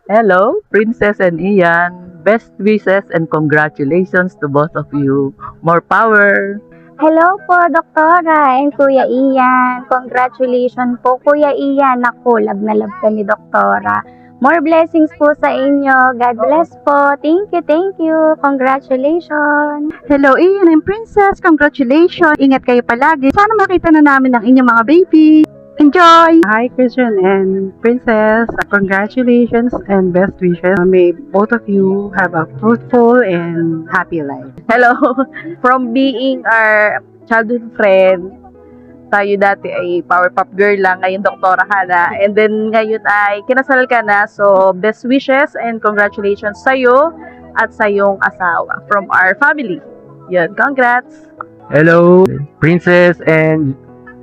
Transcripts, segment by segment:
Hello, Princess and Ian. Best wishes and congratulations to both of you. More power! Hello po, Doktora and Kuya Ian. Congratulations po, Kuya Ian. Naku, love na love ka ni Doktora. More blessings po sa inyo. God bless po. Thank you. Congratulations. Hello, Ian and Princess. Congratulations. Ingat kayo palagi. Sana makita na namin ang inyong mga baby. Enjoy! Hi, Christian and Princess. Congratulations and best wishes. May both of you have a fruitful and happy life. Hello! From being our childhood friend, tayo dati ay Powerpuff Girl lang, ngayon Doktora ka na. And then ngayon ay kinasal ka na. So, best wishes and congratulations sa'yo at sa iyong asawa from our family. Yun, congrats! Hello, Princess and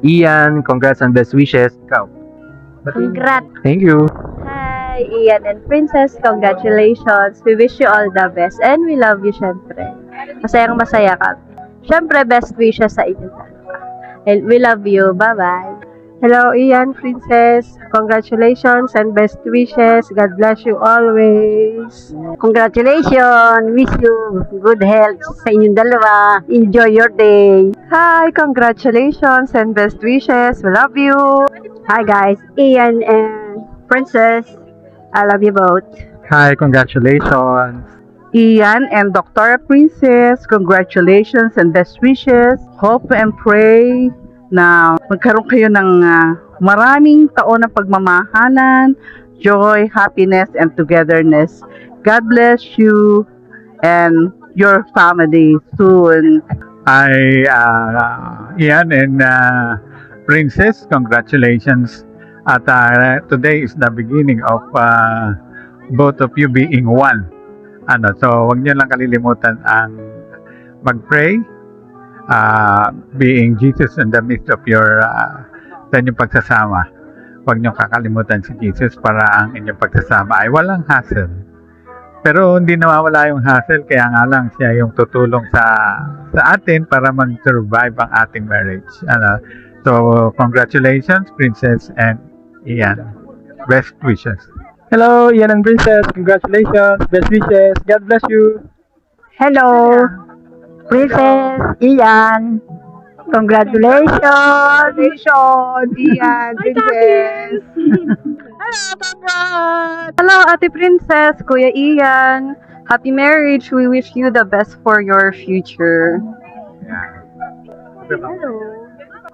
Ian. Congrats and best wishes. Ikaw. Congrats. Thank you. Hi, Ian and Princess. Congratulations. We wish you all the best and we love you, syempre. Masayang-masaya ka. Syempre, best wishes sa inyo dalawa. And we love you. Bye-bye. Hello, Ian, Princess. Congratulations and best wishes. God bless you always. Congratulations. Wish you good health sa inyong dalawa. Enjoy your day. Hi, congratulations and best wishes. We love you. Hi, guys. Ian and Princess. I love you both. Hi, congratulations. Ian and Dr. Princess, congratulations and best wishes. Hope and pray na magkaroon kayo ng maraming taon ng pagmamahalan, joy, happiness, and togetherness. God bless you and your family soon. Ian and Princess, congratulations. At today is the beginning of both of you being one. So wag niyo lang kalilimutan ang mag-pray, being Jesus in the midst of your sa inyong pagsasama. Huwag niyo kakalimutan si Jesus para ang inyong pagsasama ay walang hassle. Pero hindi nawawala yung hassle, kaya nga lang siya yung tutulong sa atin para mag-survive ang ating marriage. So congratulations, Princess and Ian. Best wishes. Hello, Ian and Princess. Congratulations. Best wishes. God bless you. Hello, Princess, Ian. Congratulations, Ian, Princess. Hello, Ate Princess, Kuya Ian. Happy marriage. We wish you the best for your future.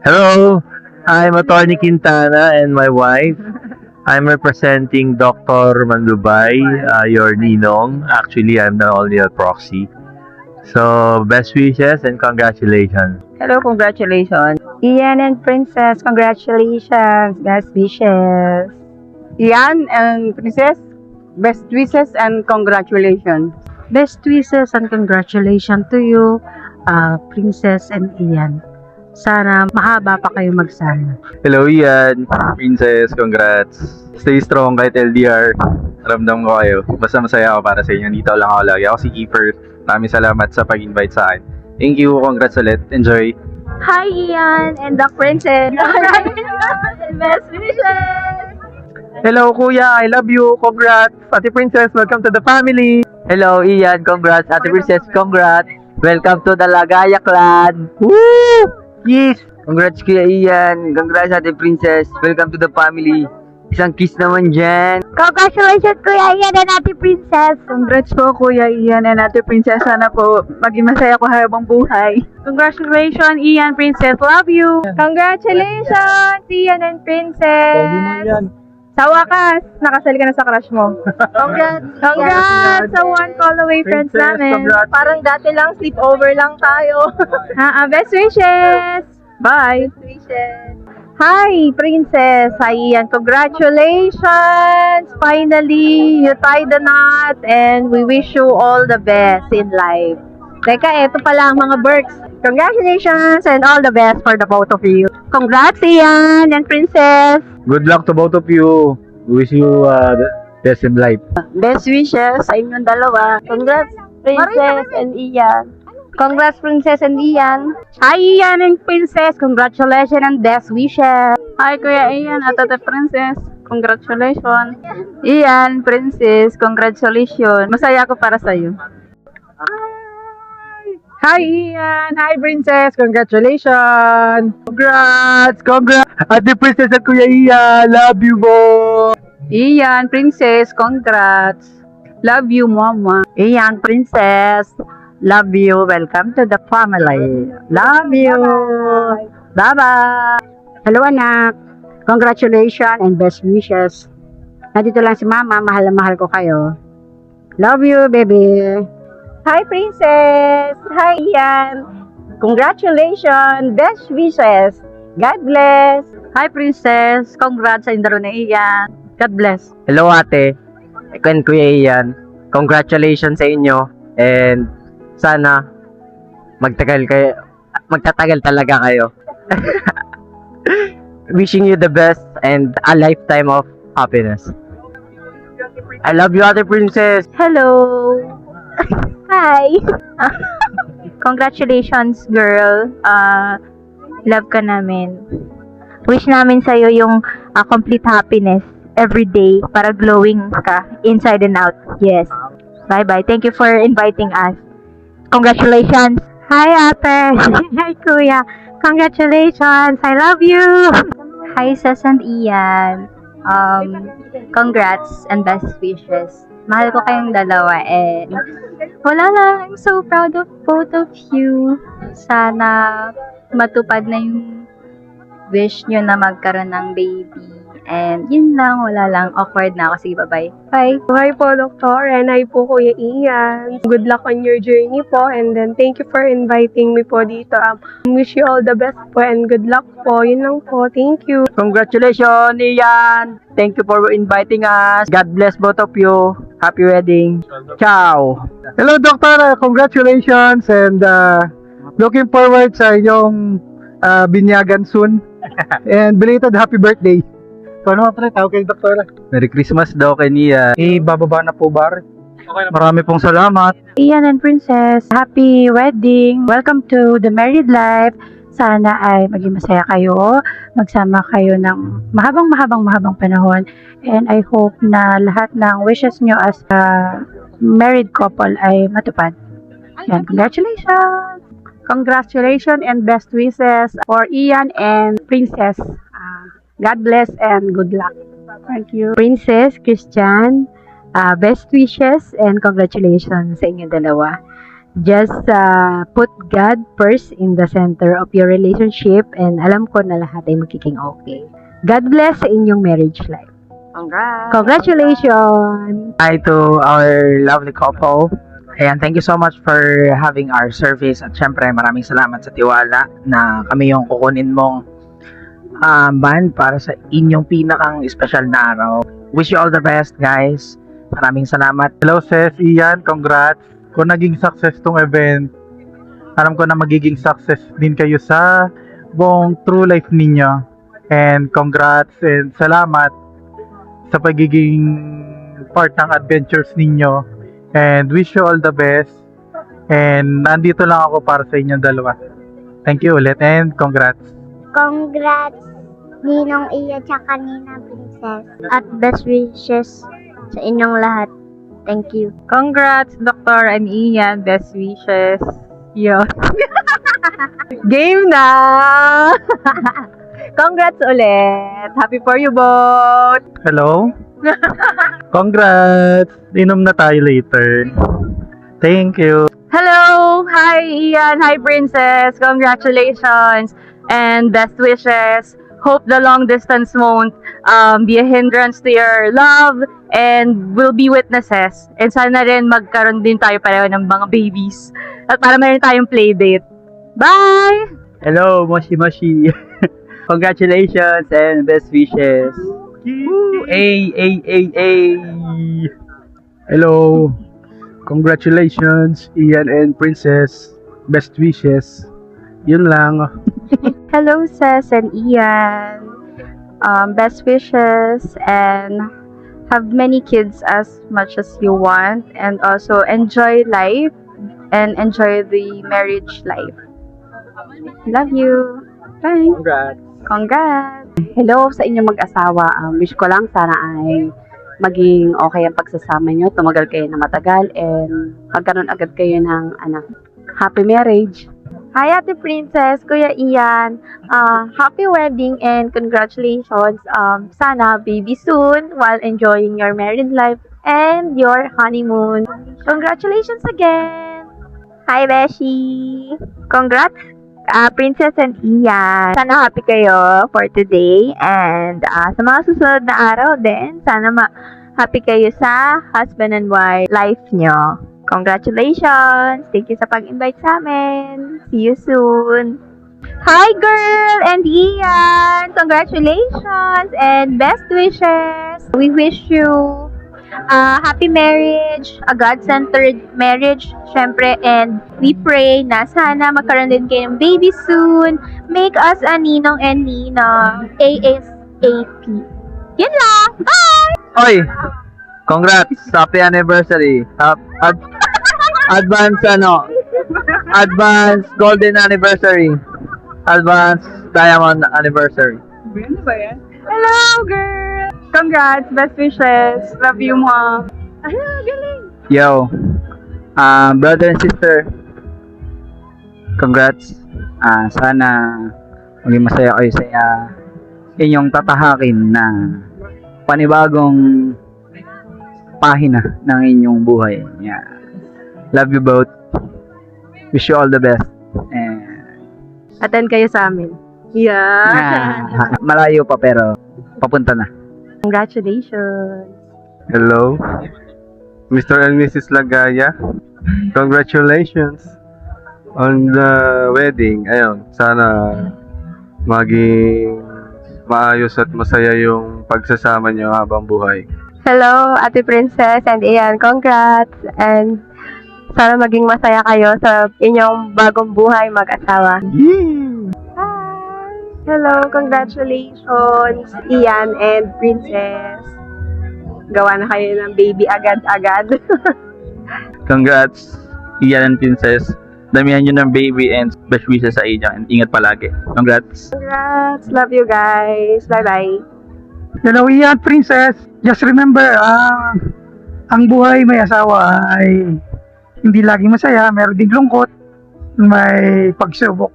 Hello, I'm Attorney Quintana and my wife. I'm representing Dr. Mandubay, your ninong. Actually, I'm not only a proxy. So, best wishes and congratulations. Hello, congratulations. Ian and Princess, congratulations. Best wishes. Ian and Princess, best wishes and congratulations. Best wishes and congratulations to you, Princess and Ian. Sana mahaba pa kayo magsama. Hello, Ian. Princess, congrats. Stay strong kahit LDR. Ramdam ko kayo. Basta masaya ako para sa inyo. Dito lang ako lagi. Ako si Kiefer. Maraming salamat sa pag-invite sa akin. Thank you. Congrats ulit. Enjoy. Hi, Ian and the Princess. Best wishes. Hello, Kuya. I love you. Congrats. Ate Princess, welcome to the family. Hello, Ian. Congrats. Ate Princess, congrats. Welcome to the Lagaya clan. Woo! Yes! Congrats, Kuya Ian. Congrats, Ate Princess. Welcome to the family. Isang kiss naman dyan. Congratulations, Kuya Ian and Ate Princess. Congrats po, Kuya Ian and Ate Princess. Sana po maging masaya ko habang buhay. Congratulations, Ian, Princess. Love you. Congratulations, Ian and Princess. Sa wakas, nakasali ka na sa crush mo. Congrats sa one call away friends namin. Parang dati lang, sleepover lang tayo. Best wishes! Bye. Best wishes! Hi, Princess! Hi, Ian! Congratulations! Finally, you tied the knot and we wish you all the best in life. Teka, eto pala ang mga Berks. Congratulations and all the best for the both of you. Congrats, Ian and Princess! Good luck to both of you. Wish you the best in life. Best wishes sa inyong dalawa. Congrats, Princess and Ian. Congrats, Princess and Ian. Hi, Ian and Princess. Congratulations and best wishes. Hi, Kuya Ian at Ate Princess. Congratulations. Ian, Princess, congratulations. Masaya ako para sa'yo. Hi, Ian! Hi, Princess! Congratulations! Congrats! Ate Princess at Kuya Ian! Love you, boy! Ian, Princess, congrats. Love you, Mama. Iyan, Princess. Love you. Welcome to the family. Love you. Bye-bye. Hello, anak. Congratulations and best wishes. Nandito lang si Mama. Mahal na mahal ko kayo. Love you, baby. Hi, Princess! Hi, Ian! Congratulations! Best wishes! God bless! Hi, Princess. Congrats sa indaro ni Ian. God bless. Hello, ate. And Kuya Ian. Congratulations sa inyo. And sana magtatagal talaga kayo. Wishing you the best and a lifetime of happiness. I love you, Ate Princess. Hello! Hi! Congratulations, girl. Love ka namin. Wish namin sa'yo yung complete happiness every day para glowing ka inside and out. Yes. Bye-bye. Thank you for inviting us. Congratulations! Hi, ate! Hi, kuya! Congratulations! I love you! Hi, Sas and Ian. Congrats and best wishes. Mahal ko kayong dalawa and wala lang. I'm so proud of both of you. Sana matupad na yung wish nyo na magkaroon ng baby. And yun lang, wala lang. Awkward na ako. Sige, bye-bye. Bye! Hi po, Doktor. And hi po, Kuya Ian. Good luck on your journey po. And then, thank you for inviting me po dito. Wish you all the best po and good luck po. Yun lang po. Thank you. Congratulations, Ian. Thank you for inviting us. God bless both of you. Happy wedding. Ciao. Hello, Doctor. Congratulations and looking forward sa inyong binyagan soon. And belated happy birthday. Paano nga pala? Tawag kay Doktor. Merry Christmas daw kay Nia. Bababa na po, Bar. Marami pong salamat. Ian and Princess, happy wedding! Welcome to the married life. Sana ay maging masaya kayo, magsama kayo ng mahabang panahon. And I hope na lahat ng wishes nyo as a married couple ay matupad. Yan, congratulations! Congratulations and best wishes for Ian and Princess. God bless and good luck. Thank you. Princess, Christian, best wishes and congratulations sa inyong dalawa. Just put God first in the center of your relationship and alam ko na lahat ay magiging okay. God bless sa inyong marriage life. Congrats. Congratulations! Hi to our lovely couple. Ayan, thank you so much for having our service. At syempre, maraming salamat sa tiwala na kami yung kukunin mong band para sa inyong pinakang special na araw. Wish you all the best, guys. Maraming salamat. Hello, Sis. Ian, congrats. Kung naging success tong event, alam ko na magiging success din kayo sa buong true life ninyo. And congrats and salamat sa pagiging part ng adventures ninyo. And wish you all the best. And nandito lang ako para sa inyong dalawa. Thank you ulit and congrats. Congrats, Ninong Iya tsaka Nina Princess. At best wishes sa inyong lahat. Thank you. Congrats, Dr. and Ian. Best wishes. Yo. Game na! Congrats ulit! Happy for you both! Hello? Congrats! Inom na tayo later. Thank you. Hello! Hi, Ian. Hi, Princess. Congratulations and best wishes. Hope the long distance won't be a hindrance to your love and will be witnesses. And sana rin magkaroon din tayo pareho ng mga babies. At para meron tayong playdate. Bye! Hello, Moshi Moshi. Congratulations and best wishes. Woo! Ay. Hello. Congratulations, Ian and Princess. Best wishes. Yun lang. Hello, Sess and Ian. Best wishes and have many kids as much as you want and also enjoy life and enjoy the marriage life. Love you. Bye. Congrats. Congrats. Hello sa inyong mag-asawa. Wish ko lang sana ay maging okay ang pagsasama nyo. Tumagal kayo na matagal and magkaroon agad kayo ng anak. Happy marriage! Hi, Ate Princess, Kuya Ian. Happy wedding and congratulations. Sana baby soon while enjoying your married life and your honeymoon. Congratulations again. Hi, Beshi. Congrats, Princess and Ian. Sana happy kayo for today and sa mga susunod na araw din, sana happy kayo sa husband and wife life nyo. Congratulations! Thank you sa pag-invite sa amin. See you soon! Hi, girl and Ian! Congratulations and best wishes! We wish you a happy marriage, a God-centered marriage, syempre, and we pray na sana magkaroon din kayo ng baby soon. Make us a ninong and ninong ASAP. Yun lang! Bye! Oy! Congrats! Happy anniversary! Advance golden anniversary. Advance diamond anniversary. Hello, girl! Congrats, best wishes. Love you, mom. Galing! Yo, brother and sister, congrats. Sana maging masaya kayo sa inyong tatahakin na panibagong pahina ng inyong buhay. Yeah. Love you both. Wish you all the best. And Attend kayo sa amin. malayo pa pero papunta na. Congratulations! Hello, Mr. and Mrs. Lagaya. Congratulations on the wedding. Ayun, sana maging maayos at masaya yung pagsasama niyo habang buhay. Hello, Ate Princess and Ian. Congrats! And sana maging masaya kayo sa inyong bagong buhay mag-asawa. Hi! Hello, congratulations, Ian and Princess. Gawa na kayo ng baby agad-agad. Congrats, Ian and Princess. Damihan nyo ng baby and best wishes sa inyo and ingat palagi. Congrats. Congrats! Love you guys. Bye-bye. Hello, Ian, Princess. Just remember, ang buhay may asawa ay hindi laging masaya, meron ding lungkot, may pagsubok.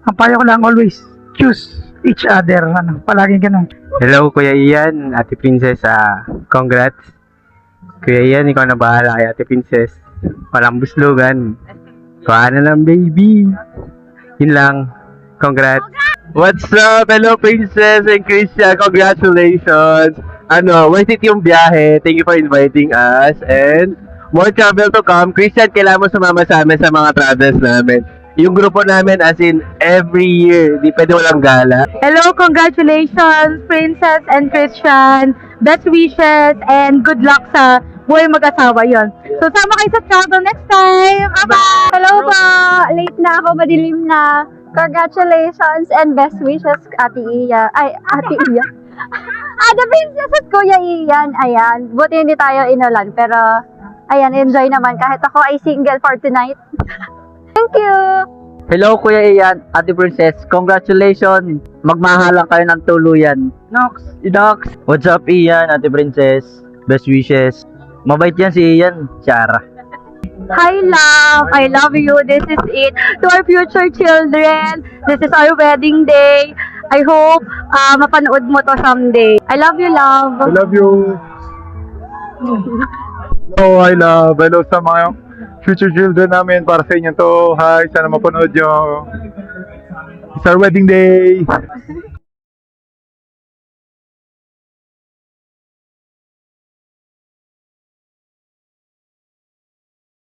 Ang payo ko lang always, choose each other. Palaging ganun. Hello, Kuya Ian, Ate Princess. Congrats. Kuya Ian, ikaw na bahala kay Ate Princess. Walang buslugan. Kuha na lang, baby. Yun lang. Congrats. What's up? Hello, Princess and Christian. Congratulations. Worth it yung biyahe. Thank you for inviting us. And more travel to come. Christian, kailangan mo sumama sa amin sa mga travels namin. Yung grupo namin as in every year. Di pwede walang gala. Hello, congratulations, Princess and Christian. Best wishes and good luck sa buhay mag-asawa yon. So, sama kayo sa travel next time. Bye-bye! Hello po! Late na ako, madilim na. Congratulations and best wishes, Ate Iya. Ay, Ate Iya. Ate Princess at Kuya Ian. Ayan, buti hindi tayo inulan. Pero, ayan, enjoy naman. Kahit ako ay single for tonight. Thank you! Hello, Kuya Ian, Ate Princess. Congratulations. Magmahalan kayo ng tuluyan. Nox. What's up, Ian, Ate Princess? Best wishes. Mabait yan si Ian. Chara. Hi, love! I love you. This is it. To our future children, this is our wedding day. I hope mapanood mo to someday. I love you, love. I love you. I love sa mga future children namin. Para sa inyo to. Hi, sana mapanood nyo. It's our wedding day.